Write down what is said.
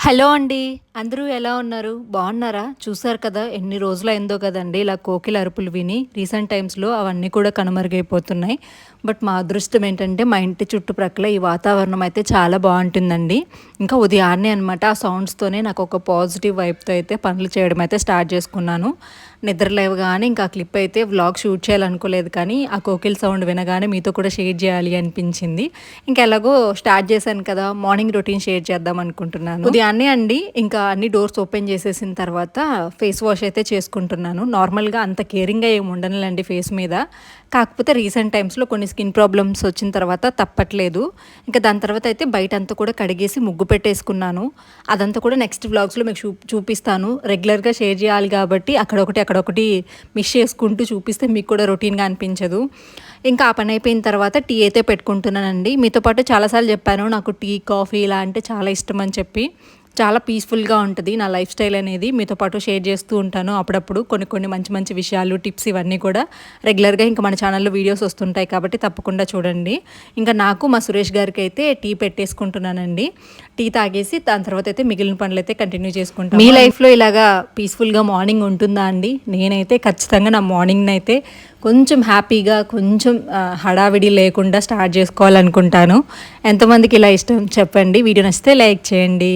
Hello అండి. అందరూ ఎలా ఉన్నారు? బాగున్నారా? చూసారు కదా! ఎన్ని రోజులయిందో కదండీ ఇలా కోకిల అరుపులు విని. రీసెంట్ టైమ్స్‌లో అవన్నీ కూడా కనుమరుగైపోతున్నాయి. బట్ మా అదృష్టం ఏంటంటే మా ఇంటి చుట్టుప్రక్కల ఈ వాతావరణం అయితే చాలా బావుంటుందండి. ఇంకా ఉదయాన్నే అనమాట ఆ సౌండ్స్‌తోనే నాకొక పాజిటివ్ వైబ్‌తో అయితే పనులు చేయడం అయితే స్టార్ట్ చేసుకున్నాను. నిద్ర లేవగానే ఇంకా ఆ క్లిప్ అయితే వ్లాగ్ షూట్ చేయాలనుకోలేదు కానీ ఆ కోకిల సౌండ్ వినగానే మీతో కూడా షేర్ చేయాలి అనిపించింది. ఇంకా ఎలాగో స్టార్ట్ చేశాను కదా! మార్నింగ్ రొటీన్ షేర్ చేద్దాం అనుకుంటున్నాను. ఉదయాన్నే అండి ఇంకా అన్ని డోర్స్ ఓపెన్ చేసేసిన తర్వాత ఫేస్ వాష్ అయితే చేసుకుంటున్నాను. నార్మల్‌గా అంత కేరింగ్‌గా ఏమి ఉండనులేండి ఫేస్ మీద. కాకపోతే రీసెంట్ టైమ్స్‌లో కొన్ని స్కిన్ ప్రాబ్లమ్స్ వచ్చిన తర్వాత తప్పట్లేదు. ఇంకా దాని తర్వాత అయితే బయటంతా కూడా కడిగేసి ముగ్గు పెట్టేసుకున్నాను. అదంతా కూడా నెక్స్ట్ వ్లాగ్స్‌లో మీకు చూపిస్తాను. రెగ్యులర్‌గా షేర్ చేయాలి కాబట్టి అక్కడొకటి మిస్ చేసుకుంటూ చూపిస్తే మీకు కూడా రొటీన్‌గా అనిపించదు. ఇంకా ఆ పని అయిపోయిన తర్వాత టీ అయితే పెట్టుకుంటున్నానండి. మీతో పాటు చాలా సార్లు చెప్పాను నాకు టీ, కాఫీ ఇలా అంటే చాలా ఇష్టం అని చెప్పి. చాలా పీస్‌ఫుల్‌గా ఉంటది నా లైఫ్ స్టైల్ అనేది. మీతో పాటు షేర్ చేస్తూ ఉంటాను అప్పుడప్పుడు. కొన్ని మంచి మంచి విషయాలు, టిప్స్ ఇవన్నీ కూడా రెగ్యులర్‌గా ఇంకా మన ఛానల్‌లో వీడియోస్ వస్తుంటాయి కాబట్టి తప్పకుండా చూడండి. ఇంకా నాకు మా సురేష్ గారికైతే టీ పెట్టేసుకుంటున్నానండి. టీ తాగేసి దాని తర్వాత అయితే మిగిలిన పనులైతే కంటిన్యూ చేసుకుంటాను. మీ లైఫ్‌లో ఇలాగా పీస్‌ఫుల్‌గా మార్నింగ్ ఉంటుందా అండి? నేనైతే ఖచ్చితంగా నా మార్నింగ్‌నైతే కొంచెం హ్యాపీగా, కొంచెం హడావిడి లేకుండా స్టార్ట్ చేసుకోవాలనుకుంటాను. ఎంతమందికి ఇలా ఇష్టం చెప్పండి. వీడియో నచ్చితే లైక్ చేయండి.